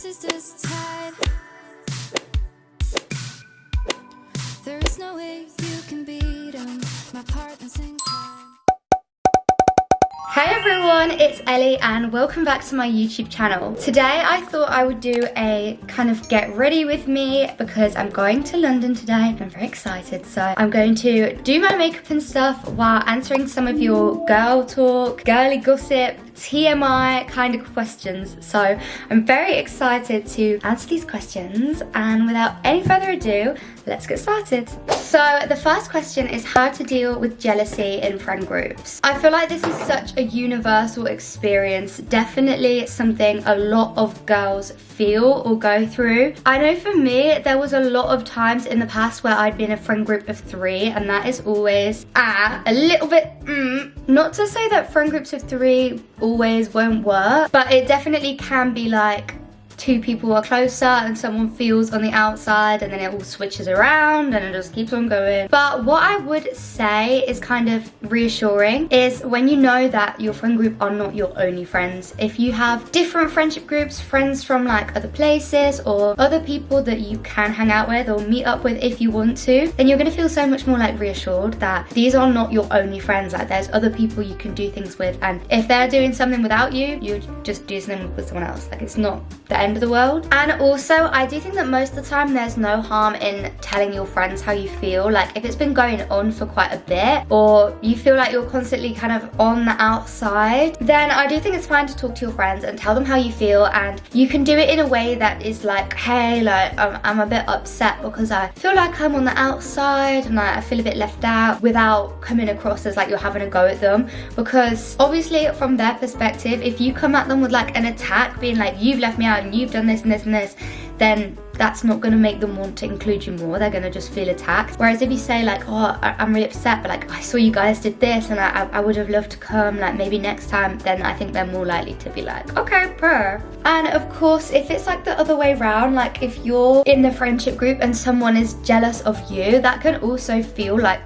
sisters tied. There is no way you can beat 'em. My partner's in crime. Hey everyone, it's Ellie and welcome back to my YouTube channel. Today I thought I would do a kind of get ready with me because I'm going to London today. I'm very excited, so I'm going to do my makeup and stuff while answering some of your girl talk, girly gossip, TMI kind of questions. So I'm very excited to answer these questions, and without any further ado, let's get started. So the first question is how to deal with jealousy in friend groups. I feel like this is such a universal experience, definitely something a lot of girls feel or go through. I know for me, there was a lot of times in the past where I'd been in a friend group of 3, and that is always a little bit not to say that friend groups of 3 always won't work, but it definitely can be like 2 people are closer and someone feels on the outside, and then it all switches around and it just keeps on going. But what I would say is kind of reassuring is when you know that your friend group are not your only friends. If you have different friendship groups, friends from like other places or other people that you can hang out with or meet up with if you want to, then you're going to feel so much more like reassured that these are not your only friends. Like there's other people you can do things with, and if they're doing something without you, you just do something with someone else. Like it's not the end of the world. And also I do think that most of the time there's no harm in telling your friends how you feel. Like if it's been going on for quite a bit or you feel like you're constantly kind of on the outside, then I do think it's fine to talk to your friends and tell them how you feel, and you can do it in a way that is like, hey, like I'm a bit upset because I feel like I'm on the outside and I feel a bit left out, without coming across as like you're having a go at them. Because obviously from their perspective, if you come at them with like an attack being like, you've left me out and you've done this and this and this, then that's not going to make them want to include you more. They're going to just feel attacked. Whereas if you say like, oh, I'm really upset, but like I saw you guys did this and I would have loved to come, like maybe next time, then I think they're more likely to be like, okay, per. And of course, if it's like the other way around, like if you're in the friendship group and someone is jealous of you, that can also feel like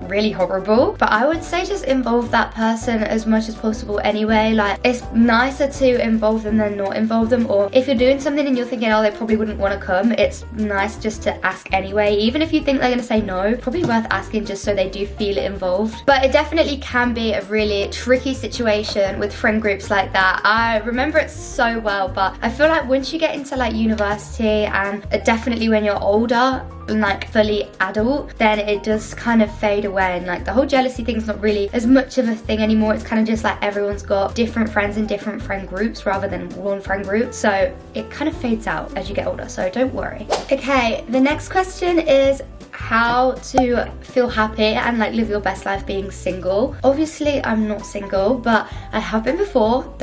really horrible. But I would say just involve that person as much as possible anyway. Like it's nicer to involve them than not involve them. Or if you're doing something and you're thinking, oh, they probably wouldn't want to come, it's nice just to ask anyway. Even if you think they're going to say no, probably worth asking just so they do feel involved. But it definitely can be a really tricky situation with friend groups like that. I remember it so well, but I feel like once you get into like university and definitely when you're older and like fully adult, then it does kind of fade away, and like the whole jealousy thing's not really as much of a thing anymore. It's kind of just like everyone's got different friends in different friend groups rather than one friend group, so it kind of fades out as you get older, so don't worry. Okay, the next question is how to feel happy and like live your best life being single. Obviously I'm not single, but I have been before,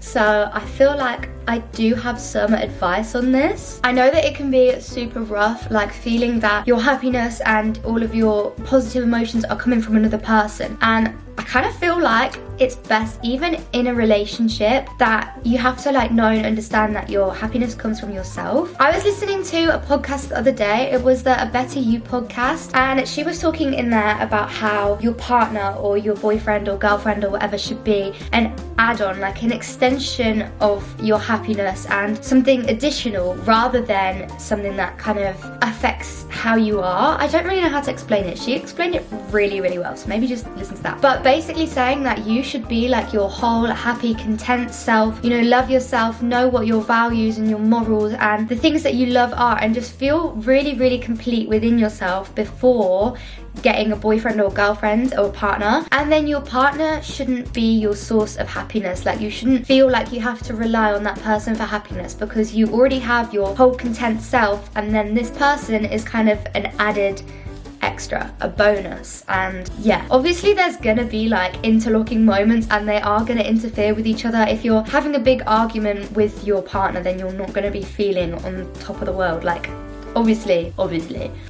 so I feel like I do have some advice on this. I know that it can be super rough, like feeling that your happiness and all of your positive emotions are coming from another person, and I kind of feel like it's best, even in a relationship, that you have to like know and understand that your happiness comes from yourself. I was listening to a podcast the other day. It was the A Better You podcast, and she was talking in there about how your partner or your boyfriend or girlfriend or whatever should be an add-on, like an extension of your happiness and something additional rather than something that kind of affects how you are. I don't really know how to explain it. She explained it really, really well, so maybe just listen to that. But basically saying that you should be like your whole happy, content self, you know, love yourself, know what your values and your morals and the things that you love are, and just feel really, really complete within yourself before getting a boyfriend or girlfriend or a partner. And then your partner shouldn't be your source of happiness. Like you shouldn't feel like you have to rely on that person for happiness, because you already have your whole content self, and then this person is kind of an added extra, a bonus. And yeah, obviously there's gonna be like interlocking moments and they are gonna interfere with each other. If you're having a big argument with your partner, then you're not gonna be feeling on top of the world, like obviously.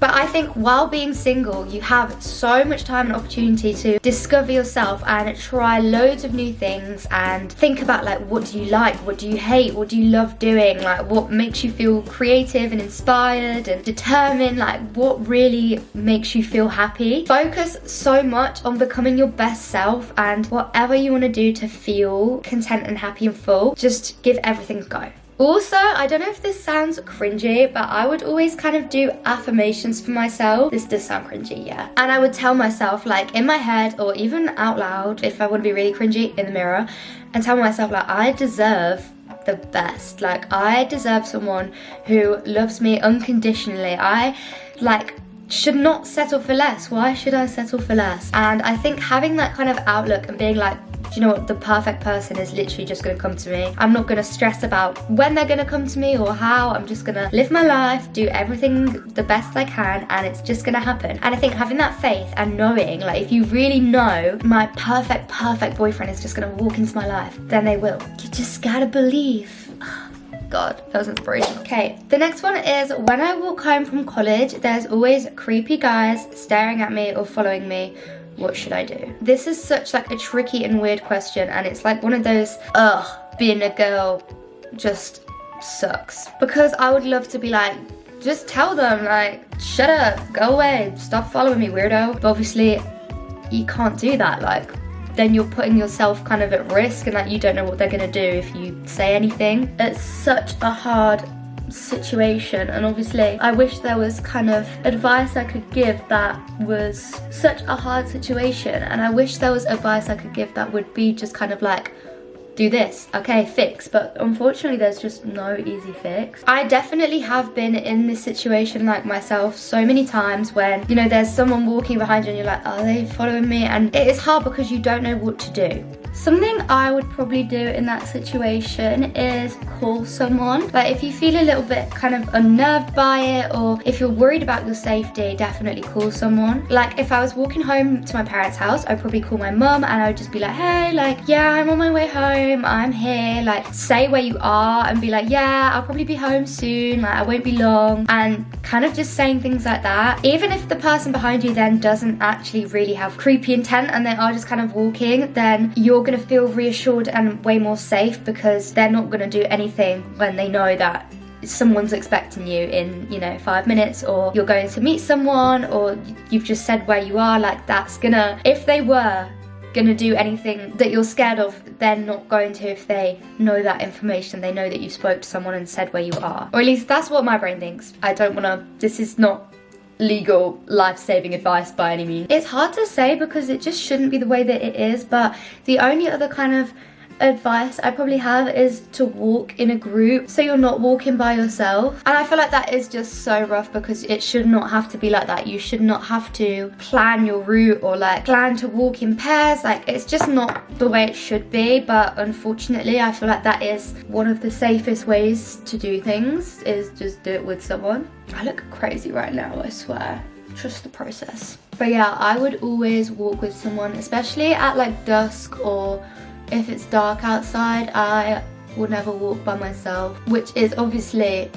But I think while being single, you have so much time and opportunity to discover yourself and try loads of new things and think about like, what do you like, what do you hate, what do you love doing, like what makes you feel creative and inspired, and determine like what really makes you feel happy. Focus so much on becoming your best self, and whatever you want to do to feel content and happy and full, just give everything a go. Also, I don't know if this sounds cringy, but I would always kind of do affirmations for myself. This does sound cringy, yeah. And I would tell myself, like, in my head or even out loud, if I want to be really cringy, in the mirror, and tell myself, like, I deserve the best. Like, I deserve someone who loves me unconditionally. I, like, should not settle for less. Why should I settle for less? And I think having that kind of outlook and being like, do you know what, the perfect person is literally just gonna come to me. I'm not gonna stress about when they're gonna come to me or how. I'm just gonna live my life, do everything the best I can, and it's just gonna happen. And I think having that faith and knowing, like, if you really know my perfect boyfriend is just gonna walk into my life, then they will. You just gotta believe. God, that was inspirational. Okay, the next one is when I walk home from college, there's always creepy guys staring at me or following me. What should I do? This is such like a tricky and weird question, and it's like one of those, being a girl just sucks. Because I would love to be like, just tell them, like, shut up, go away, stop following me, weirdo. But obviously, you can't do that. Like, then you're putting yourself kind of at risk, and like you don't know what they're gonna do if you say anything. It's such a hard situation, and obviously I wish there was kind of advice I could give that was such a hard situation, and I wish there was advice I could give that would be just kind of like, do this, okay, fix. But unfortunately there's just no easy fix. I definitely have been in this situation like myself so many times when, you know, there's someone walking behind you and you're like, are they following me? And it is hard because you don't know what to do. Something I would probably do in that situation is call someone. Like, if you feel a little bit kind of unnerved by it, or if you're worried about your safety, definitely call someone. Like, if I was walking home to my parents' house, I'd probably call my mum and I would just be like, hey, like, yeah, I'm on my way home, I'm here. Like, say where you are and be like, yeah, I'll probably be home soon, like, I won't be long. And kind of just saying things like that. Even if the person behind you then doesn't actually really have creepy intent and they are just kind of walking, then you're gonna feel reassured and way more safe, because they're not gonna do anything when they know that someone's expecting you in, you know, 5 minutes, or you're going to meet someone, or you've just said where you are. Like, that's gonna, if they were gonna do anything that you're scared of, they're not going to if they know that information. They know that you spoke to someone and said where you are, or at least that's what my brain thinks. I don't wanna, this is not legal life-saving advice by any means. It's hard to say because it just shouldn't be the way that it is, but the only other kind of advice I probably have is to walk in a group, so you're not walking by yourself. And I feel like that is just so rough, because it should not have to be like that. You should not have to plan your route or like plan to walk in pairs. Like, it's just not the way it should be. But unfortunately, I feel like that is one of the safest ways to do things, is just do it with someone. I look crazy right now, I swear. Trust the process. But yeah, I would always walk with someone, especially at like dusk, or if it's dark outside. I would never walk by myself, which is obviously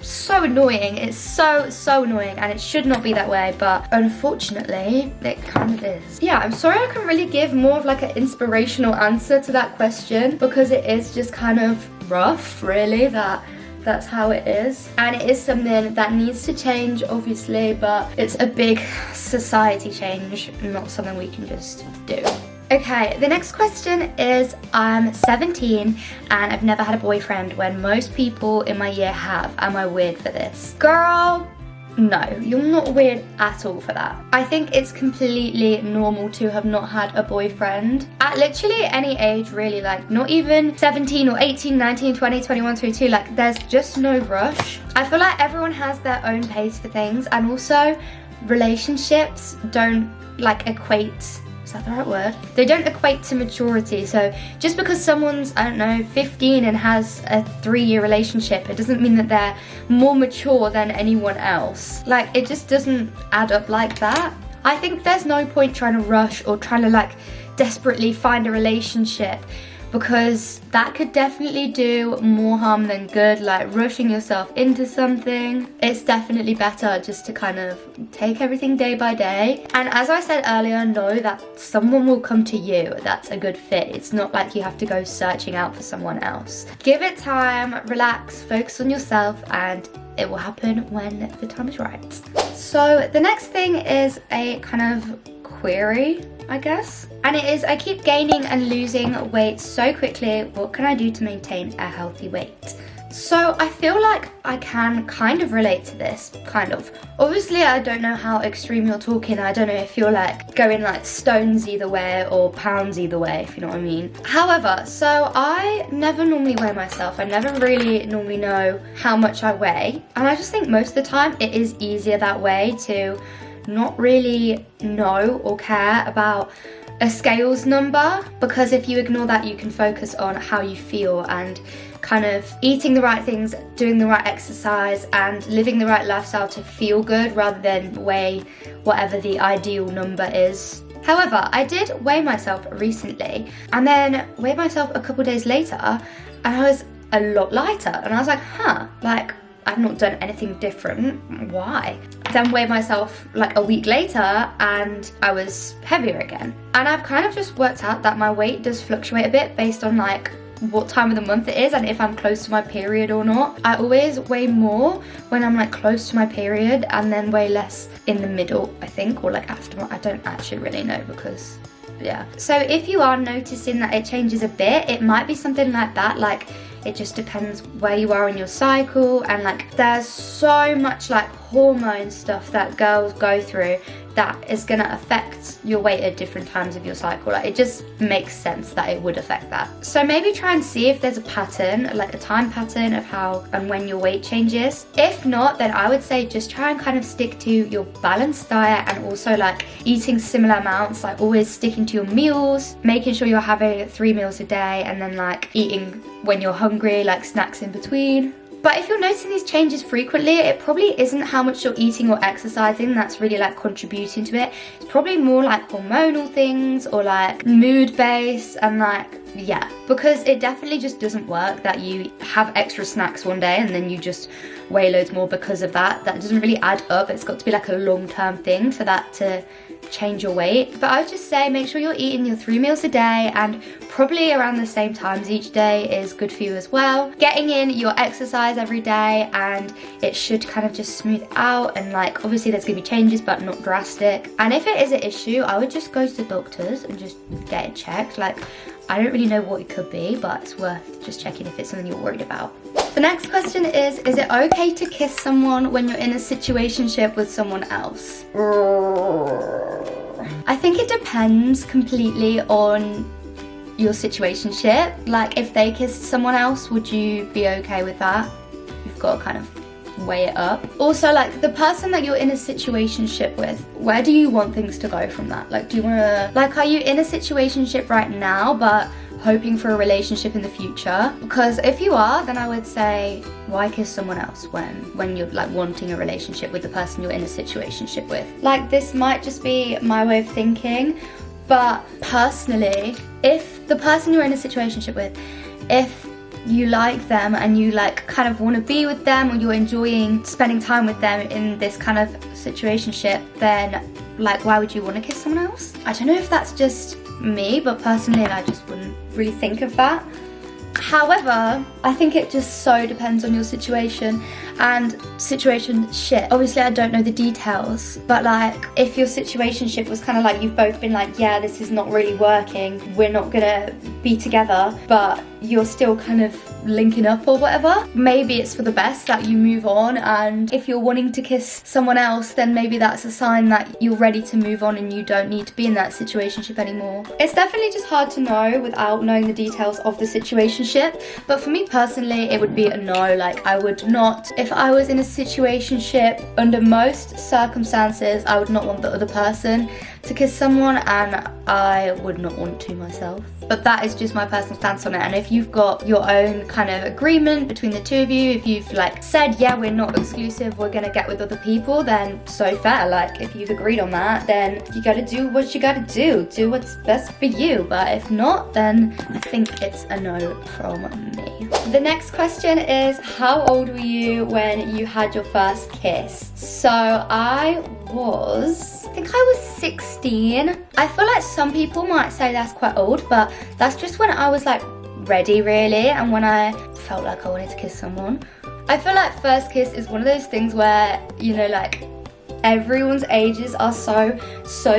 so annoying. It's so annoying, and it should not be that way, but unfortunately it kind of is. Yeah, I'm sorry I can't really give more of like an inspirational answer to that question, because it is just kind of rough, really, that's how it is. And it is something that needs to change, obviously, but it's a big society change, not something we can just do. Okay, the next question is, I'm 17 and I've never had a boyfriend when most people in my year have. Am I weird for this? Girl, no, you're not weird at all for that. I think it's completely normal to have not had a boyfriend at literally any age, really. Like, not even 17 or 18, 19, 20, 21, 22. Like, there's just no rush. I feel like everyone has their own pace for things, and also relationships don't like equate, is that the right word? They don't equate to maturity. So just because someone's, I don't know, 15 and has a 3-year relationship, it doesn't mean that they're more mature than anyone else. Like, it just doesn't add up like that. I think there's no point trying to rush or trying to like desperately find a relationship, because that could definitely do more harm than good. Like, rushing yourself into something, it's definitely better just to kind of take everything day by day. And as I said earlier, know that someone will come to you that's a good fit. It's not like you have to go searching out for someone else. Give it time, relax, focus on yourself, and it will happen when the time is right. So the next thing is a kind of query, I guess. And it is, I keep gaining and losing weight so quickly. What can I do to maintain a healthy weight? So I feel like I can kind of relate to this, kind of. Obviously I don't know how extreme you're talking. I don't know if you're like going like stones either way or pounds either way, if you know what I mean. However, so I never normally weigh myself. I never really normally know how much I weigh. And I just think most of the time it is easier that way to not really know or care about a scales number, because if you ignore that you can focus on how you feel and kind of eating the right things, doing the right exercise and living the right lifestyle to feel good rather than weigh whatever the ideal number is. However, I did weigh myself recently and then weighed myself a couple days later and I was a lot lighter and I was like, huh, like I've not done anything different, why? Then weighed myself like a week later and I was heavier again. And I've kind of just worked out that my weight does fluctuate a bit based on like what time of the month it is and if I'm close to my period or not. I always weigh more when I'm like close to my period and then weigh less in the middle, I think, or like after. I don't actually really know because yeah. So if you are noticing that it changes a bit, it might be something like that, like it just depends where you are in your cycle, and like there's so much like hormone stuff that girls go through that is gonna affect your weight at different times of your cycle. Like it just makes sense that it would affect that. So maybe try and see if there's a pattern, like a time pattern of how and when your weight changes. If not, then I would say just try and kind of stick to your balanced diet and also like eating similar amounts, like always sticking to your meals, making sure you're having 3 meals a day and then like eating when you're hungry, like snacks in between. But if you're noticing these changes frequently, it probably isn't how much you're eating or exercising that's really like contributing to it. It's probably more like hormonal things or like mood based and like, yeah. Because it definitely just doesn't work that you have extra snacks one day and then you just weigh loads more because of that. That doesn't really add up. It's got to be like a long-term thing for that to change your weight. But I would just say make sure you're eating your 3 meals a day and probably around the same times each day is good for you as well. Getting in your exercise every day and it should kind of just smooth out, and like obviously there's gonna be changes but not drastic. And if it is an issue, I would just go to the doctors and just get it checked. Like I don't really know what it could be, but it's worth just checking if it's something you're worried about. The next question is it okay to kiss someone when you're in a situationship with someone else? I think it depends completely on your situationship. Like if they kissed someone else, would you be okay with that? You've got to kind of weigh it up. Also, like the person that you're in a situationship with, where do you want things to go from that? Like do you want to, like are you in a situationship right now but hoping for a relationship in the future? Because if you are, then I would say why kiss someone else when you're like wanting a relationship with the person you're in a situationship with? Like this might just be my way of thinking, but personally, if the person you're in a situationship with, if you like them and you like kind of want to be with them or you're enjoying spending time with them in this kind of situationship, then like why would you want to kiss someone else? I don't know if that's just me, but personally I just wouldn't really think of that. However, I think it just so depends on your situation and situationship. Obviously I don't know the details, but like if your situationship was kind of like you've both been like, yeah, this is not really working, we're not gonna be together, but you're still kind of linking up or whatever, maybe it's for the best that you move on. And if you're wanting to kiss someone else, then maybe that's a sign that you're ready to move on and you don't need to be in that situationship anymore. It's definitely just hard to know without knowing the details of the situationship, but for me personally it would be a no. Like I would not, if I was in a situationship, under most circumstances I would not want the other person to kiss someone, and I would not want to myself. But that is just my personal stance on it. And if you've got your own kind of agreement between the two of you, if you've like said, yeah, we're not exclusive, we're gonna get with other people, then so fair. Like if you've agreed on that, then you gotta do what you gotta do what's best for you. But if not, then I think it's a no from me. The next question is, how old were you when you had your first kiss? So I think I was 16. I feel like some people might say that's quite old, but that's just when I was like ready really, and when I felt like I wanted to kiss someone. I feel like first kiss is one of those things where, you know, like everyone's ages are so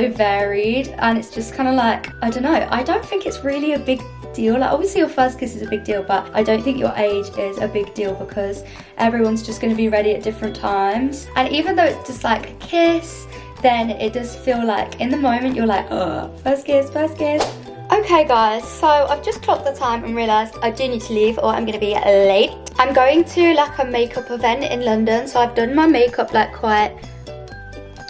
varied, and it's just kind of like, I don't know, I don't think it's really a big deal. Like obviously your first kiss is a big deal, but I don't think your age is a big deal because everyone's just going to be ready at different times. And even though it's just like a kiss, then it does feel like in the moment you're like, oh, first kiss, first kiss. Okay guys, so I've just clocked the time and realised I do need to leave or I'm going to be late. I'm going to like a makeup event in London, so I've done my makeup like quite,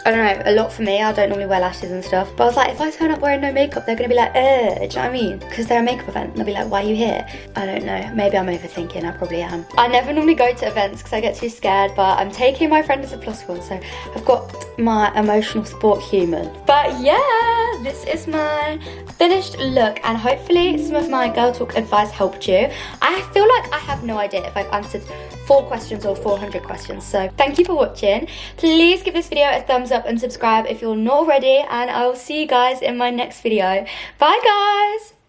I don't know, a lot for me. I don't normally wear lashes and stuff. But I was like, if I turn up wearing no makeup, they're going to be like, do you know what I mean? Because they're a makeup event. And they'll be like, why are you here? I don't know. Maybe I'm overthinking. I probably am. I never normally go to events because I get too scared. But I'm taking my friend as a plus one. So I've got my emotional support human. But yeah, this is my finished look. And hopefully some of my girl talk advice helped you. I feel like I have no idea if I've answered 4 questions or 400 questions. So thank you for watching. Please give this video a thumbs up and subscribe if you're not already, and I will see you guys in my next video. Bye guys.